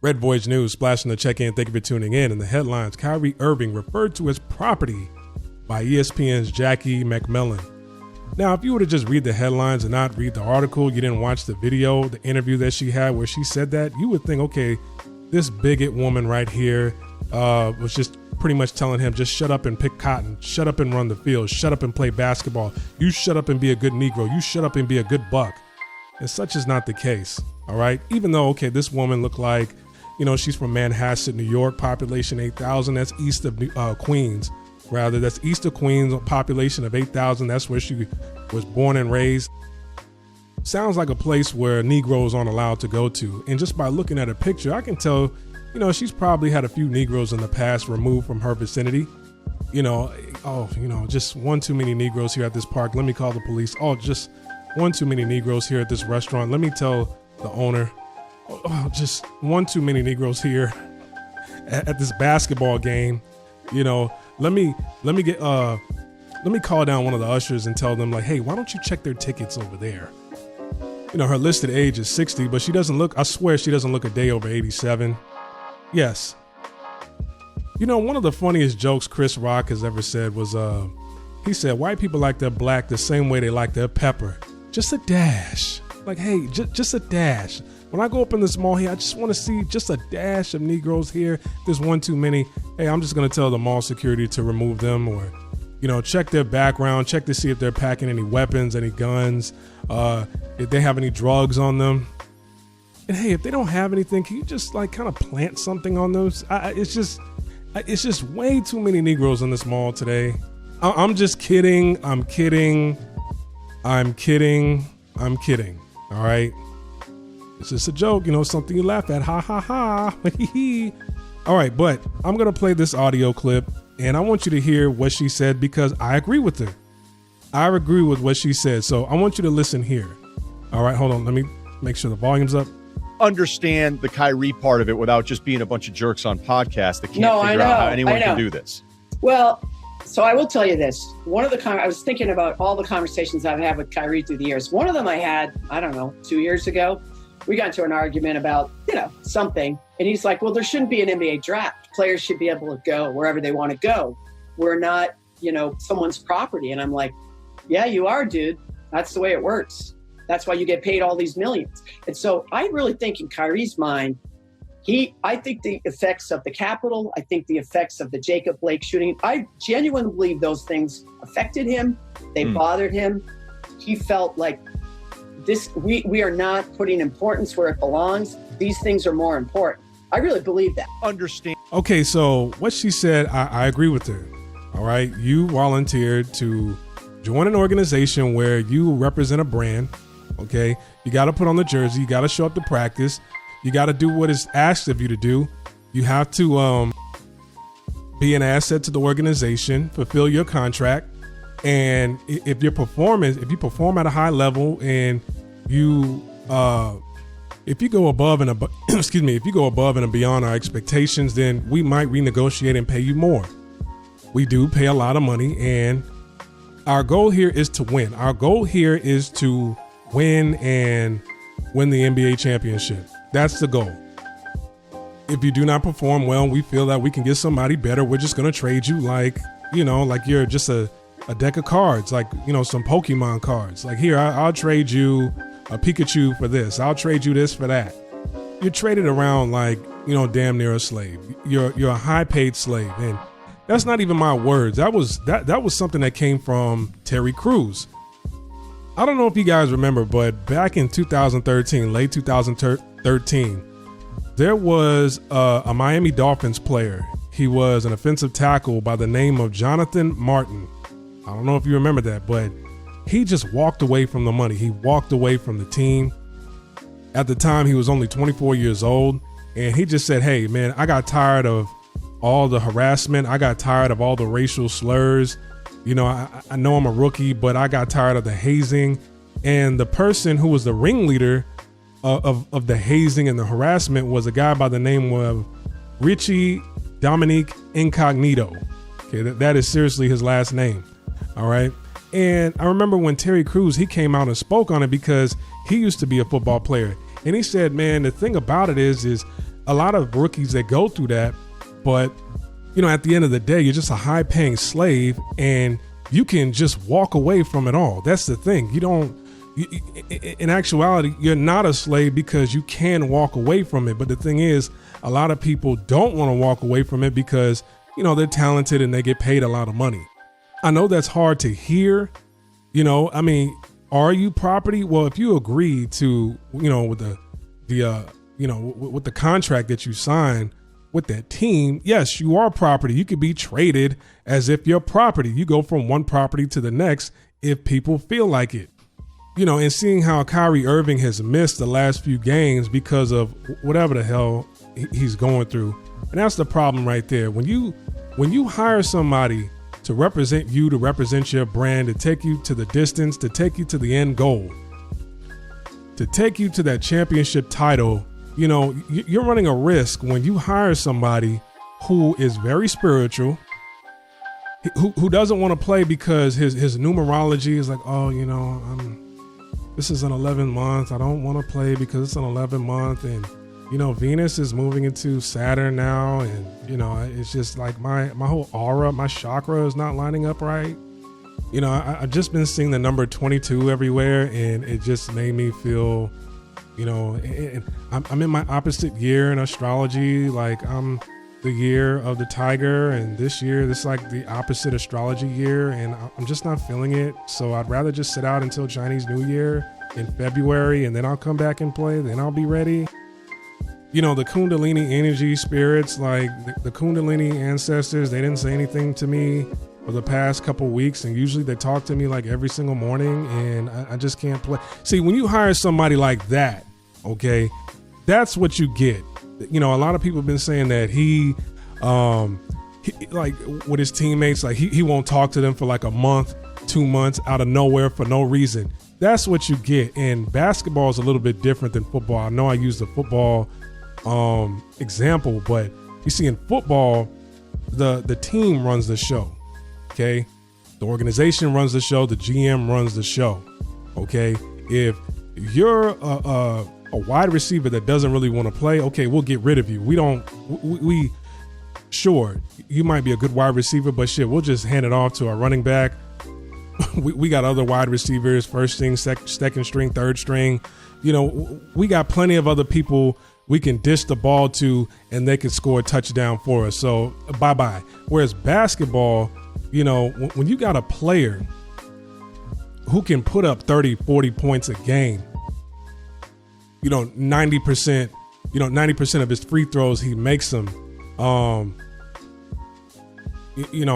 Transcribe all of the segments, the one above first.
Red Voyage News splashing the check-in. Thank you for tuning in. In the headlines, Kyrie Irving referred to as property by ESPN's Jackie MacMullan. Now, if you were to just read the headlines and not read the article, you didn't watch the video, the interview that she had where she said that, you would think, okay, this bigot woman right here was just pretty much telling him, just shut up and pick cotton, shut up and run the field, shut up and play basketball, you shut up and be a good Negro, you shut up and be a good buck. And such is not the case, all right? Even though, okay, this woman looked like, you know, she's from Manhasset, New York, population 8,000, that's east of Queens. Rather, that's east of Queens, population of 8,000, that's where she was born and raised. Sounds like a place where Negroes aren't allowed to go to. And just by looking at a picture, I can tell, you know, she's probably had a few Negroes in the past removed from her vicinity. You know, just one too many Negroes here at this park. Let me call the police. Oh, just one too many Negroes here at this restaurant. Let me tell the owner. Oh, just one too many Negroes here at this basketball game. You know, let me call down one of the ushers and tell them, like, hey, why don't you check their tickets over there? You know, her listed age is 60, but she doesn't look, I swear she doesn't look a day over 87. Yes. You know, one of the funniest jokes Chris Rock has ever said was, he said, white people like their black the same way they like their pepper. Just a dash. Like, hey, just a dash. When I go up in this mall here, I just want to see just a dash of Negroes here. There's one too many. Hey, I'm just going to tell the mall security to remove them, or, you know, check their background, check to see if they're packing any weapons, any guns, if they have any drugs on them. And hey, if they don't have anything, can you just like kind of plant something on those? It's just way too many Negroes in this mall today. I'm just kidding. I'm kidding. All right. It's just a joke, you know, something you laugh at. Ha ha ha. All right, but I'm going to play this audio clip and I want you to hear what she said because I agree with her. I agree with what she said. So I want you to listen here. All right, hold on. Let me make sure the volume's up. Understand the Kyrie part of it without just being a bunch of jerks on podcasts that can't figure out how anyone can do this. Well, so I will tell you this. One of the I was thinking about all the conversations I've had with Kyrie through the years. One of them I had, I don't know, 2 years ago. We got into an argument about, you know, something. And he's like, well, there shouldn't be an NBA draft. Players should be able to go wherever they want to go. We're not, you know, someone's property. And I'm like, yeah, you are, dude. That's the way it works. That's why you get paid all these millions. And so I really think in Kyrie's mind, I think the effects of the Capitol, I think the effects of the Jacob Blake shooting, I genuinely believe those things affected him. They bothered him. He felt like we are not putting importance where it belongs. These things are more important. I really believe that. Understand. Okay, so what she said, I agree with her. All right. You volunteered to join an organization where you represent a brand. Okay. You got to put on the jersey. You got to show up to practice. You got to do what is asked of you to do. You have to be an asset to the organization, fulfill your contract. And if you perform at a high level and if you go above and beyond our expectations, then we might renegotiate and pay you more. We do pay a lot of money, and our goal here is to win. Our goal here is to win and win the NBA championship. That's the goal. If you do not perform well, we feel that we can get somebody better. We're just going to trade you like you're just a deck of cards, like, you know, some Pokemon cards. Like, here, I'll trade you a Pikachu for this. I'll trade you this for that. You're traded around like, you know, damn near a slave. You're a high paid slave. And that's not even my words. That was something that came from Terry Crews. I don't know if you guys remember, but back in 2013, late 2013, there was a Miami Dolphins player. He was an offensive tackle by the name of Jonathan Martin. I don't know if you remember that, but he just walked away from the money. He walked away from the team. At the time, he was only 24 years old, and he just said, hey, man, I got tired of all the harassment. I got tired of all the racial slurs. You know, I know I'm a rookie, but I got tired of the hazing. And the person who was the ringleader of the hazing and the harassment was a guy by the name of Richie Dominique Incognito. Okay, that is seriously his last name. All right. And I remember when Terry Crews, he came out and spoke on it because he used to be a football player. And he said, man, the thing about it is a lot of rookies that go through that, but at the end of the day, you're just a high paying slave and you can just walk away from it all. That's the thing. In actuality, you're not a slave because you can walk away from it. But the thing is, a lot of people don't want to walk away from it because, they're talented and they get paid a lot of money. I know that's hard to hear. Are you property? Well, if you agree to, with with the contract that you sign with that team, yes, you are property. You could be traded as if you're property. You go from one property to the next if people feel like it. And seeing how Kyrie Irving has missed the last few games because of whatever the hell he's going through. And that's the problem right there. When you hire somebody to represent you, to represent your brand, to take you to the distance, to take you to the end goal, to take you to that championship title, you're running a risk when you hire somebody who is very spiritual, who doesn't want to play because his numerology is like, this is an 11 month. I don't want to play because it's an 11 month. And, Venus is moving into Saturn now. And, it's just like my whole aura, my chakra is not lining up right. I've just been seeing the number 22 everywhere and it just made me feel, and I'm in my opposite year in astrology. Like I'm the year of the tiger, and this year this is like the opposite astrology year, and I'm just not feeling it. So I'd rather just sit out until Chinese New Year in February, and then I'll come back and play. Then I'll be ready. The Kundalini energy spirits, like the Kundalini ancestors, they didn't say anything to me for the past couple weeks, and usually they talk to me like every single morning, and I just can't play. See, when you hire somebody like that, okay, that's what you get. A lot of people have been saying that he like with his teammates, like he won't talk to them for like a month, 2 months out of nowhere for no reason. That's what you get. And basketball is a little bit different than football. I know I use the football example, but you see in football, the team runs the show. Okay. The organization runs the show. The GM runs the show. Okay. If you're a wide receiver that doesn't really want to play, okay, we'll get rid of you. We sure, you might be a good wide receiver, but shit, we'll just hand it off to our running back. we got other wide receivers, first string, second string, third string. We got plenty of other people we can dish the ball to and they can score a touchdown for us. So bye-bye. Whereas basketball, when you got a player who can put up 30, 40 points a game, 90% of his free throws, he makes them,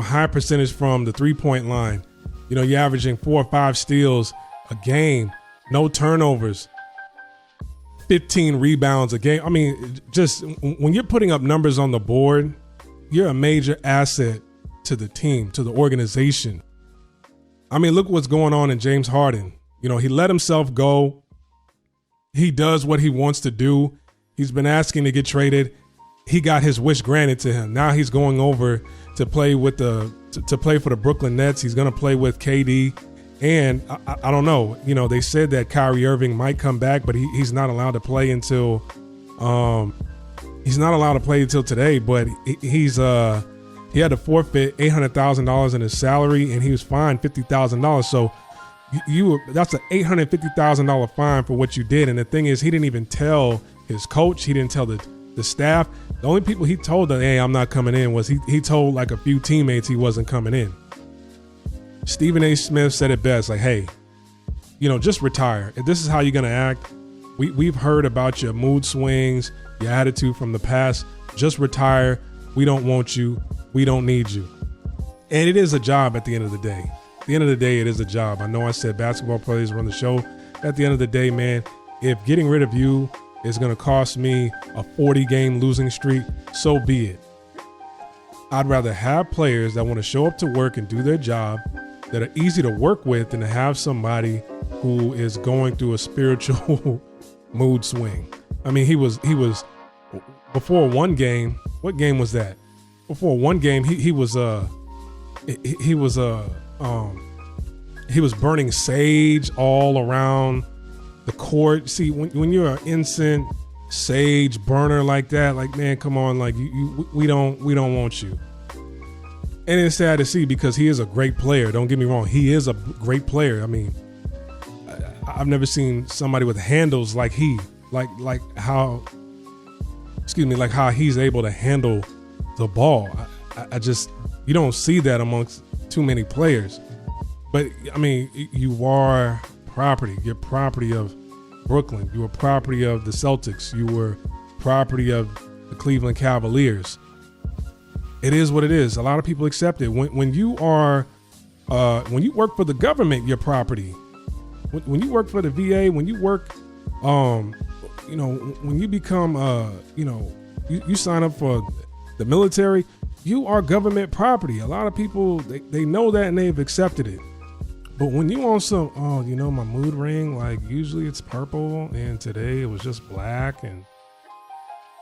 high percentage from the 3-point line. You're averaging 4 or 5 steals a game, no turnovers, 15 rebounds a game. I mean, just when you're putting up numbers on the board, you're a major asset to the team, to the organization. I mean, look what's going on in James Harden. He let himself go. He does what he wants to do. He's been asking to get traded. He got his wish granted to him. Now he's going over to play with to play for the Brooklyn Nets. He's going to play with KD. And I don't know. They said that Kyrie Irving might come back, but he's not allowed to play until today. But he had to forfeit $800,000 in his salary, and he was fined $50,000. So that's an $850,000 fine for what you did. And the thing is, he didn't even tell his coach. He didn't tell the staff. The only people he told that, hey, I'm not coming in, was he told like a few teammates he wasn't coming in. Stephen A. Smith said it best, like, hey, just retire. If this is how you're going to act, we've heard about your mood swings, your attitude from the past. Just retire. We don't want you. We don't need you. And it is a job at the end of the day. At the end of the day, it is a job. I know I said basketball players run the show. At the end of the day, man, if getting rid of you is going to cost me a 40-game losing streak, so be it. I'd rather have players that want to show up to work and do their job, that are easy to work with, than to have somebody who is going through a spiritual mood swing. I mean, he was before one game. What game was that? Before one game, he was burning sage all around the court. See, when you're an incense sage burner like that, like, man, come on, like we don't want you. And it's sad to see because he is a great player. Don't get me wrong, he is a great player. I mean, I've never seen somebody with handles like how he's able to handle the ball. I just, you don't see that amongst too many players. But I mean, you are property. You're property of Brooklyn. You were property of the Celtics. You were property of the Cleveland Cavaliers. It is what it is. A lot of people accept it. When you work for the government, you're property. When you work for the VA, when you work, when you become, you sign up for the military, you are government property. A lot of people, they know that and they've accepted it. But when you on some, my mood ring, like usually it's purple and today it was just black and,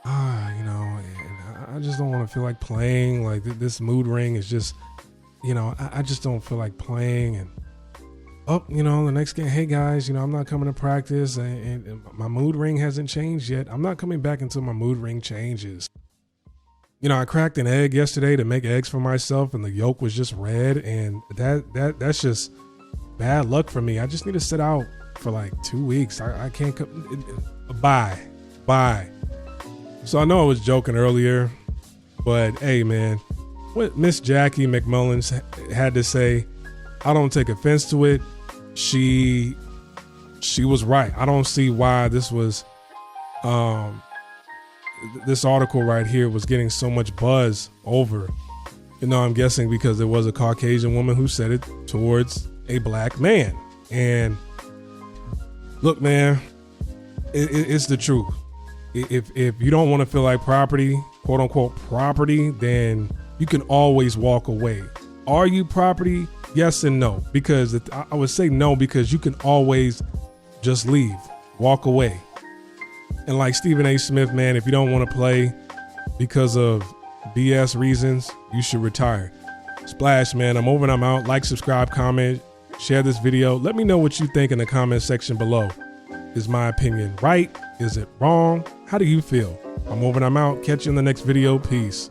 I just don't want to feel like playing. Like this mood ring is just, I just don't feel like playing. And the next game, hey guys, I'm not coming to practice and my mood ring hasn't changed yet. I'm not coming back until my mood ring changes. I cracked an egg yesterday to make eggs for myself and the yolk was just red. And that's just bad luck for me. I just need to sit out for like 2 weeks. I can't bye. So I know I was joking earlier, but hey man, what Miss Jackie MacMullan had to say, I don't take offense to it. She was right. I don't see why this was this article right here was getting so much buzz over. I'm guessing because there was a Caucasian woman who said it towards a black man. And look, man, it's the truth. If you don't want to feel like property, quote unquote property, then you can always walk away. Are you property? Yes and no. Because I would say no, because you can always just leave, walk away. And like Stephen A. Smith, man, if you don't want to play because of BS reasons, you should retire. Splash, man, I'm over and I'm out. Like, subscribe, comment, share this video. Let me know what you think in the comment section below. Is my opinion right? Is it wrong? How do you feel? I'm over and I'm out. Catch you in the next video. Peace.